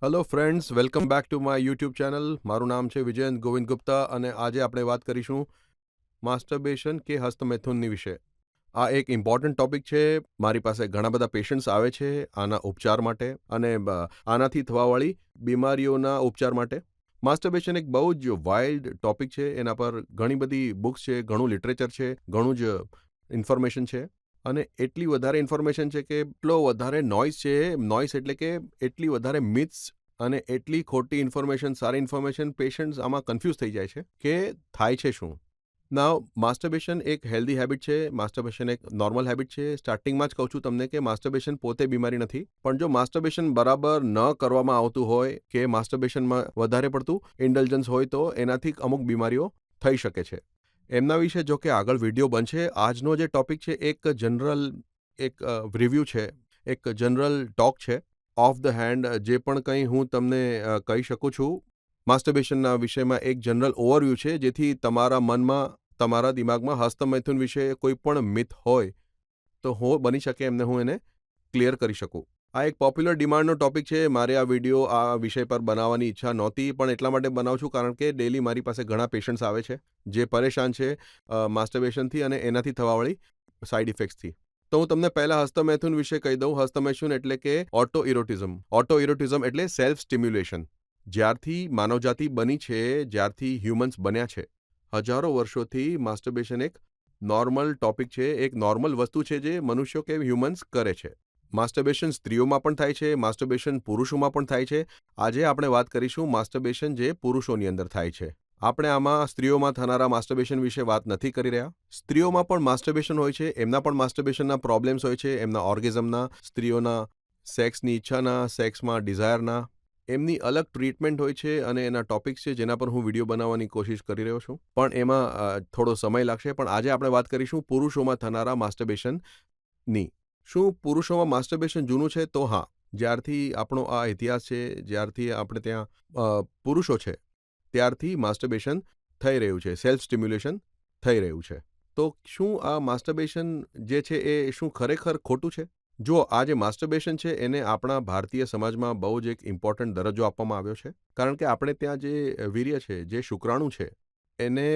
Hello friends, welcome back to my YouTube channel. મારું નામ છે વિજયંત ગોવિંદ ગુપ્તા અને આજે આપણે વાત કરીશું માસ્ટરબેશન કે હસ્તમૈથુનની વિશે. આ એક ઇમ્પોર્ટન્ટ ટોપિક છે. મારી પાસે ઘણા બધા પેશન્ટ્સ આવે છે આના ઉપચાર માટે અને આનાથી થવાવાળી બીમારીઓના ઉપચાર માટે. માસ્ટરબેશન એક બહુ જ વાઇલ્ડ ટોપિક છે. એના પર ઘણી બધી બુક્સ છે, ઘણું લિટરેચર છે, ઘણું જ ઇન્ફોર્મેશન છે. અને એટલી વધારે ઇન્ફોર્મેશન છે કે એટલો વધારે નોઇઝ છે. નોઇઝ એટલે કે એટલી વધારે મિથ્સ અને એટલી ખોટી ઇન્ફોર્મેશન, સારી ઇન્ફોર્મેશન, પેશન્ટ્સ આમાં કન્ફ્યુઝ થઈ જાય છે કે થાય છે શું. નાઉ માસ્ટરબેશન એક હેલ્ધી હેબિટ છે. માસ્ટરબેશન એક નોર્મલ હેબિટ છે. સ્ટાર્ટિંગમાં જ કહું છું તમને કે માસ્ટરબેશન પોતે બીમારી નથી, પણ જો માસ્ટરબેશન બરાબર ન કરવામાં આવતું હોય કે માસ્ટરબેશનમાં વધારે પડતું ઇન્ડલ્જન્સ હોય તો એનાથી અમુક બીમારીઓ થઈ શકે છે. એમના વિશે જો કે આગળ વિડીયો બનશે. આજનો જે ટોપિક છે એક જનરલ એક રિવ્યૂ છે, એક જનરલ ટોક છે. ઓફ ધ હેન્ડ જે પણ કંઈ હું તમને કહી શકું છું માસ્ટરબેશનના વિષયમાં એક જનરલ ઓવરવ્યૂ છે, જેથી તમારા મનમાં, તમારા દિમાગમાં હસ્તમૈથુન વિશે કોઈ પણ મિથ હોય તો બની શકે એમને હું એને ક્લિયર કરી શકું. આ એક પોપ્યુલર ડિમાન્ડનો ટોપિક છે. મારે આ વિડીયો આ વિષય પર બનાવવાની ઈચ્છા નહોતી, પણ એટલા માટે બનાવું છું કારણ કે ડેલી મારી પાસે ઘણા પેશન્ટ્સ આવે છે જે પરેશાન છે માસ્ટરબેશનથી અને એનાથી થવાવાળી સાઇડ ઇફેક્ટ્સથી. તો હું તમને પહેલા હસ્તમૈથુન વિશે કહી દઉં. હસ્તમૈથુન એટલે કે ઓટો ઇરોટિઝમ. ઓટો ઇરોટિઝમ એટલે સેલ્ફ સ્ટિમ્યુલેશન. જ્યારથી માનવજાતિ બની છે, જ્યારથી હ્યુમન્સ બન્યા છે, હજારો વર્ષોથી માસ્ટરબેશન એક નોર્મલ ટોપિક છે, એક નોર્મલ વસ્તુ છે જે મનુષ્યો કે હ્યુમન્સ કરે છે. માસ્ટરબેશન સ્ત્રીઓમાં પણ થાય છે, માસ્ટરબેશન પુરુષોમાં પણ થાય છે. આજે આપણે વાત કરીશું માસ્ટરબેશન જે પુરુષોની અંદર થાય છે. આપણે આમાં સ્ત્રીઓમાં થનારા માસ્ટરબેશન વિશે વાત નથી કરી રહ્યા. સ્ત્રીઓમાં પણ માસ્ટરબેશન હોય છે, એમના પણ માસ્ટરબેશનના પ્રોબ્લેમ્સ હોય છે, એમના ઓર્ગેઝમના, સ્ત્રીઓના સેક્સની ઈચ્છાના, સેક્સમાં ડિઝાયરના, એમની અલગ ટ્રીટમેન્ટ હોય છે અને એના ટોપિક્સ છે જેના પર હું વિડીયો બનાવવાની કોશિશ કરી રહ્યો છું, પણ એમાં થોડો સમય લાગશે. પણ આજે આપણે વાત કરીશું પુરુષોમાં થનારા માસ્ટરબેશનની. શું પુરુષોમાં માસ્ટરબેશન જૂનું છે? તો હા, જ્યારથી આપણો આ ઇતિહાસ છે, જ્યારથી આપણે ત્યાં પુરુષો છે, ત્યારથી માસ્ટરબેશન થઈ રહ્યું છે, સેલ્ફ સ્ટિમ્યુલેશન થઈ રહ્યું છે. તો શું આ માસ્ટરબેશન જે છે એ શું ખરેખર ખોટું છે? જો આ જે માસ્ટરબેશન છે એને આપણા ભારતીય સમાજમાં બહુ જ એક ઇમ્પોર્ટન્ટ દરજ્જો આપવામાં આવ્યો છે, કારણ કે આપણે ત્યાં જે વીર્ય છે, જે શુક્રાણુ છે, એને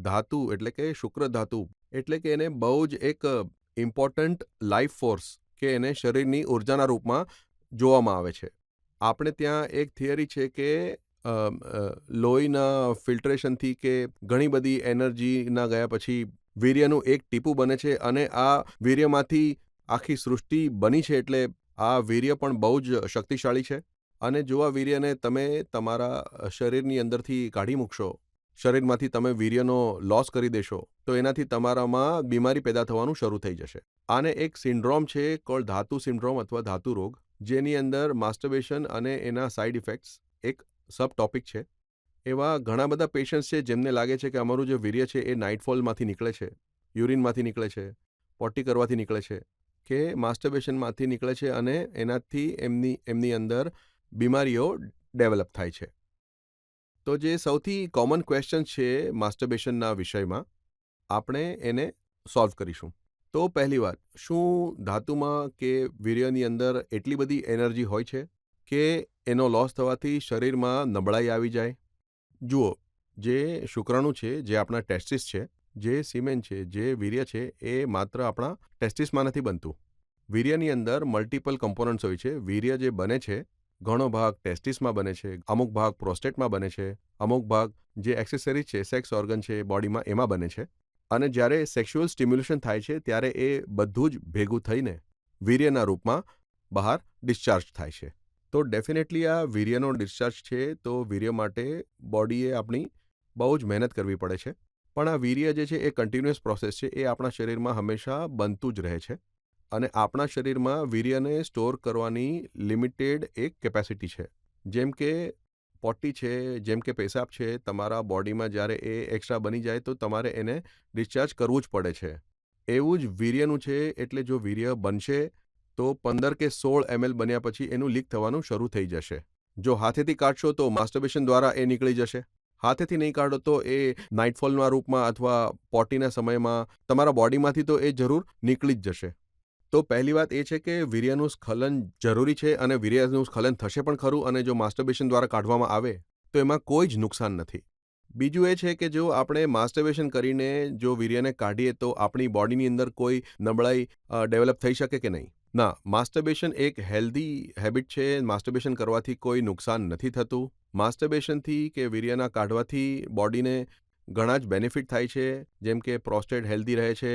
ધાતુ એટલે કે શુક્ર ધાતુ એટલે કે એને બહુ જ એક ઇમ્પોર્ટન્ટ લાઈફ ફોર્સ કે એને શરીરની ઉર્જાના રૂપમાં જોવામાં આવે છે. આપણે ત્યાં એક થિયરી છે કે લોહીના ફિલ્ટ્રેશનથી કે ઘણી બધી એનર્જીના ગયા પછી વીર્યનું એક ટીપું બને છે અને આ વીર્યમાંથી આખી સૃષ્ટિ બની છે. એટલે આ વીર્ય પણ બહુ જ શક્તિશાળી છે અને જો આ વીર્યને તમે તમારા શરીરની અંદરથી કાઢી મૂકશો, શરીરમાંથી તમે વીર્યનો લોસ કરી દેશો, તો એનાથી તમારામાં બીમારી પેદા થવાનું શરૂ થઈ જશે. આને એક સિન્ડ્રોમ છે કોલ્ડ ધાતુ સિન્ડ્રોમ અથવા ધાતુ રોગ, જેની અંદર માસ્ટરબેશન અને એના સાઇડ ઇફેક્ટ્સ એક સબ ટોપિક છે. એવા ઘણા બધા પેશન્ટ્સ છે જેમને લાગે છે કે અમારું જે વીર્ય છે એ નાઇટફોલમાંથી નીકળે છે, યુરિનમાંથી નીકળે છે, પોટી કરવાથી નીકળે છે કે માસ્ટરબેશનમાંથી નીકળે છે અને એનાથી એમની અંદર બીમારીઓ ડેવલપ થાય છે. તો જે સૌથી કોમન ક્વેશ્ચન છે માસ્ટરબેશનના વિષયમાં, આપણે એને સોલ્વ કરીશું. તો પહેલી વાત, શું ધાતુમાં કે વીર્યની અંદર એટલી બધી એનર્જી હોય છે કે એનો લોસ થવાથી શરીરમાં નબળાઈ આવી જાય? જુઓ, જે શુક્રાણુ છે, જે આપણા ટેસ્ટિસ છે, જે સિમેન છે, જે વીર્ય છે, એ માત્ર આપણા ટેસ્ટિસમાં નથી બનતું. વીર્યની અંદર મલ્ટિપલ કમ્પોનન્ટ્સ હોય છે. વીર્ય જે બને છે, ઘણો ભાગ ટેસ્ટિસમાં બને છે, અમુક ભાગ પ્રોસ્ટેટમાં બને છે, અમુક ભાગ જે એક્સેસરીઝ છે, સેક્સ ઓર્ગન છે બોડીમાં, એમાં બને છે. અને જ્યારે સેક્સ્યુઅલ સ્ટિમ્યુલેશન થાય છે ત્યારે એ બધું જ ભેગું થઈને વીર્યના રૂપમાં બહાર ડિસ્ચાર્જ થાય છે. તો ડેફિનેટલી આ વીર્યનો ડિસ્ચાર્જ છે, તો વીર્ય માટે બોડીએ આપણી બહુ જ મહેનત કરવી પડે છે. પણ આ વીર્ય જે છે એ કન્ટિન્યુઅસ પ્રોસેસ છે, એ આપણા શરીરમાં હંમેશા બનતું જ રહે છે અને આપણા શરીરમાં વીર્યને સ્ટોર કરવાની લિમિટેડ એક કેપેસિટી છે. જેમ કે પોટી છે, જેમ કે પેશાબ છે, તમારા બોડીમાં જ્યારે એ એક્સ્ટ્રા બની જાય તો તમારે એને ડિસ્ચાર્જ કરવું જ પડે છે. એવું જ વીર્યનું છે. એટલે જો વીર્ય બનશે તો 15 કે 16 ml બન્યા પછી એનું લીક થવાનું શરૂ થઈ જશે. જો હાથેથી કાઢશો તો માસ્ટરબેશન દ્વારા એ નીકળી જશે. હાથેથી નહીં કાઢો તો એ નાઇટફોલના રૂપમાં અથવા પોટીના સમયમાં તમારા બોડીમાંથી તો એ જરૂર નીકળી જ જશે. તો પહેલી વાત એ છે કે વીર્યનું સ્ખલન જરૂરી છે અને વીર્યનું સ્ખલન થશે પણ ખરું, અને જો માસ્ટરબેશન દ્વારા કાઢવામાં આવે તો એમાં કોઈ જ નુકસાન નથી. બીજું એ છે કે જો આપણે માસ્ટરબેશન કરીને જો વીર્યને કાઢીએ તો આપણી બોડીની અંદર કોઈ નબળાઈ ડેવલપ થઈ શકે કે નહીં? ના, માસ્ટરબેશન એક હેલ્ધી હેબિટ છે. માસ્ટરબેશન કરવાથી કોઈ નુકસાન નથી થતું. માસ્ટરબેશનથી કે વીર્યના કાઢવાથી બોડીને ઘણા જ બેનિફિટ થાય છે, જેમ કે પ્રોસ્ટેટ હેલ્ધી રહે છે,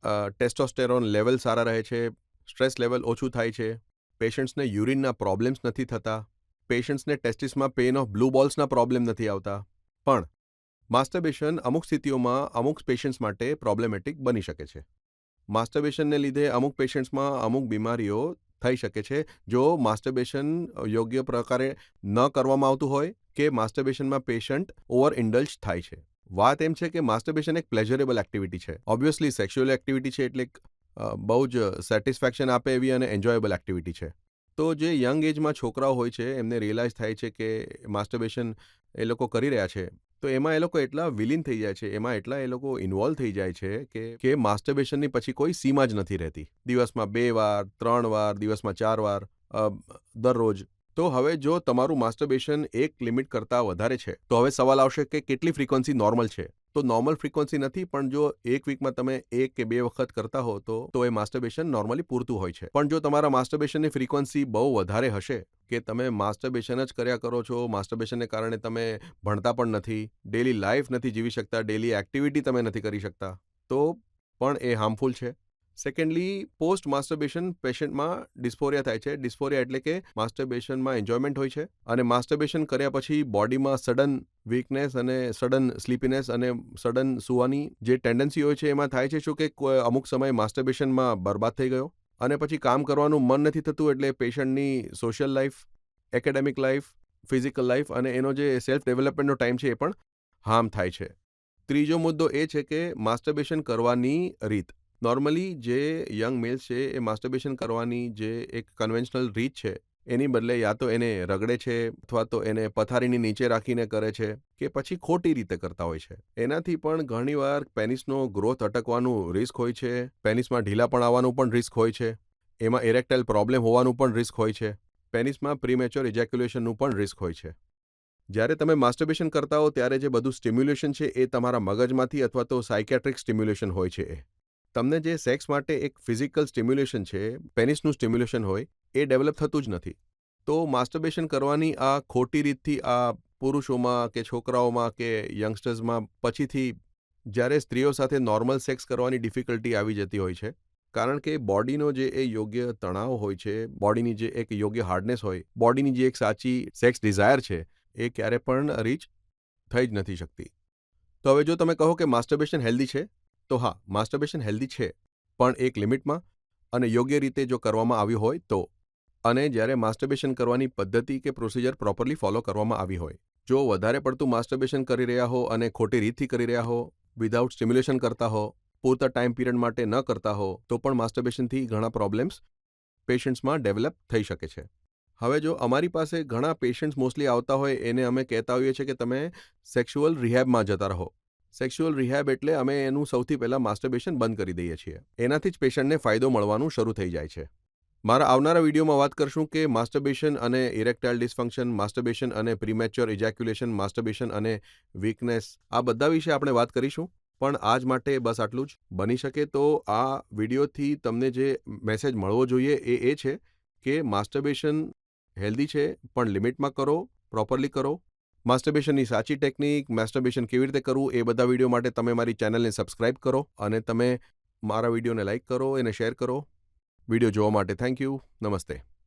ટેસ્ટોસ્ટેરોન લેવલ સારા રહે છે, સ્ટ્રેસ લેવલ ઓછું થાય છે, પેશન્ટ્સને યુરિનના પ્રોબ્લેમ્સ નથી થતા, પેશન્ટ્સને ટેસ્ટિસમાં પેઇન ઓફ બ્લુ બોલ્સના પ્રોબ્લેમ નથી આવતા. પણ માસ્ટરબેશન અમુક સ્થિતિઓમાં અમુક પેશન્ટ્સ માટે પ્રોબ્લેમેટિક બની શકે છે. માસ્ટરબેશનને લીધે અમુક પેશન્ટ્સમાં અમુક બીમારીઓ થઈ શકે છે જો માસ્ટરબેશન યોગ્ય પ્રકારે ન કરવામાં આવતું હોય કે માસ્ટરબેશનમાં પેશન્ટ ઓવર ઇન્ડલ્જ થાય છે. વાત એમ છે કે માસ્ટરબેશન એક પ્લેઝરેબલ એક્ટિવિટી છે. ઓબ્વિયસલી સેક્સ્યુઅલ એક્ટિવિટી છે એટલે બહુ જ સેટિસ્ફેક્શન આપે એવી અને એન્જોયેબલ એક્ટિવિટી છે. તો જે યંગ એજમાં છોકરાઓ હોય છે એમને રિયલાઇઝ થાય છે કે માસ્ટરબેશન એ લોકો કરી રહ્યા છે, તો એમાં એ લોકો એટલા વિલીન થઈ જાય છે, એમાં એટલા એ લોકો ઇન્વોલ્વ થઈ જાય છે કે માસ્ટરબેશનની પછી કોઈ સીમા જ નથી રહેતી. દિવસમાં 2 વાર, 3 વાર, દિવસમાં 4 વાર, દરરોજ. તો હવે જો તમારું માસ્ટરબેશન એક લિમિટ કરતાં વધારે છે તો હવે સવાલ આવશે કે કેટલી ફ્રીક્વન્સી નોર્મલ છે? તો નોર્મલ ફ્રીક્વન્સી નથી, પણ જો એક વીકમાં તમે 1 કે 2 વખત કરતા હો તો એ માસ્ટરબેશન નોર્મલી પૂરતું હોય છે. પણ જો તમારા માસ્ટરબેશનની ફ્રીક્વન્સી બહુ વધારે હશે કે તમે માસ્ટરબેશન જ કર્યા કરો છો, માસ્ટરબેશનને કારણે તમે ભણતા પણ નથી, ડેલી લાઈફ નથી જીવી શકતા, ડેલી એક્ટિવિટી તમે નથી કરી શકતા, તો પણ એ હાર્મફુલ છે. સેકન્ડલી, પોસ્ટ માસ્ટરબેશન પેશન્ટમાં ડિસ્ફોરિયા થાય છે. ડિસ્ફોરિયા એટલે કે માસ્ટરબેશનમાં એન્જોયમેન્ટ હોય છે અને માસ્ટરબેશન કર્યા પછી બોડીમાં સડન વીકનેસ અને સડન સ્લીપીનેસ અને સડન સૂવાની જે ટેન્ડન્સી હોય છે એમાં થાય છે શું કે અમુક સમય માસ્ટરબેશનમાં બરબાદ થઈ ગયો અને પછી કામ કરવાનું મન નથી થતું, એટલે પેશન્ટની social life, academic life, physical life અને એનો જે સેલ્ફ ડેવલપમેન્ટનો ટાઈમ છે એ પણ હાર્મ થાય છે. ત્રીજો મુદ્દો એ છે કે માસ્ટરબેશન કરવાની રીત. નોર્મલી જે યંગ મેલ્સ છે એ માસ્ટરબેશન કરવાની જે એક કન્વેન્શનલ રીત છે એની બદલે યા તો એને રગડે છે અથવા તો એને પથારીની નીચે રાખીને કરે છે કે પછી ખોટી રીતે કરતા હોય છે. એનાથી પણ ઘણીવાર પેનિસનો ગ્રોથ અટકવાનું રિસ્ક હોય છે, પેનિસમાં ઢીલાપણ આવવાનું પણ રિસ્ક હોય છે, એમાં ઇરેક્ટાઇલ પ્રોબ્લેમ હોવાનું પણ રિસ્ક હોય છે, પેનિસમાં પ્રીમેચ્યોર ઇજેક્યુલેશનનું પણ રિસ્ક હોય છે. જ્યારે તમે માસ્ટરબેશન કરતા હો ત્યારે જે બધું સ્ટિમ્યુલેશન છે એ તમારા મગજમાંથી અથવા તો સાયકેટ્રિક સ્ટિમ્યુલેશન હોય છે. તમને જે સેક્સ માટે એક ફિઝિકલ સ્ટિમ્યુલેશન છે, પેનિસનું સ્ટિમ્યુલેશન હોય, એ ડેવલપ થતું જ નથી. તો માસ્ટરબેશન કરવાની આ ખોટી રીતથી આ પુરુષોમાં કે છોકરાઓમાં કે યંગસ્ટર્સમાં પછીથી જ્યારે સ્ત્રીઓ સાથે નોર્મલ સેક્સ કરવાની ડિફિકલ્ટી આવી જતી હોય છે, કારણ કે બોડીનો જે એ યોગ્ય તણાવ હોય છે, બોડીની જે એક યોગ્ય હાર્ડનેસ હોય, બોડીની જે એક સાચી સેક્સ ડિઝાયર છે એ ક્યારે પણ રીચ થઈ જ નથી શકતી. તો હવે જો તમે કહો કે માસ્ટરબેશન હેલ્ધી છે, તો હા, માસ્ટરબેશન હેલ્ધી છે, પણ એક લિમિટમાં અને યોગ્ય રીતે જો કરવામાં આવ્યું હોય તો. અને જ્યારે માસ્ટરબેશન કરવાની પદ્ધતિ કે પ્રોસિજર પ્રોપરલી ફોલો કરવામાં આવી હોય. જો વધારે પડતું માસ્ટરબેશન કરી રહ્યા હો અને ખોટી રીતથી કરી રહ્યા હો, વિધાઉટ સ્ટિમ્યુલેશન કરતા હો, પૂરતા ટાઈમ પીરિયડ માટે ન કરતા હો, તો પણ માસ્ટરબેશનથી ઘણા પ્રોબ્લેમ્સ પેશન્ટ્સમાં ડેવલપ થઈ શકે છે. હવે જો અમારી પાસે ઘણા પેશન્ટ્સ મોસ્ટલી આવતા હોય એને અમે કહેતા હોઈએ છીએ કે તમે સેક્સ્યુઅલ રિહેબમાં જતા રહો. સેક્સ્યુઅલ રિહેબ એટલે અમે એનું સૌથી પહેલાં માસ્ટરબેશન બંધ કરી દઈએ છીએ. એનાથી જ પેશન્ટને ફાયદો મળવાનું શરૂ થઈ જાય છે. મારા આવનારા વિડીયોમાં વાત કરશું કે માસ્ટરબેશન અને ઇરેક્ટાઇલ ડિસફંક્શન, માસ્ટરબેશન અને પ્રીમેચ્યોર ઇજેક્યુલેશન, માસ્ટરબેશન અને વીકનેસ, આ બધા વિશે આપણે વાત કરીશું. પણ આજ માટે બસ આટલું જ. બની શકે તો આ વિડીયોથી તમને જે મેસેજ મળવો જોઈએ એ છે કે માસ્ટરબેશન હેલ્ધી છે, પણ લિમિટમાં કરો, પ્રોપરલી કરો. માસ્ટરબેશનની સાચી ટેકનિક, માસ્ટરબેશન કેવી રીતે કરવું, એ બધા વિડીયો માટે તમે મારી ચેનલને સબસ્ક્રાઇબ કરો અને તમે મારા વિડીયોને લાઇક કરો, એને શેર કરો. વિડીયો જોવા માટે થેન્ક યુ. નમસ્તે.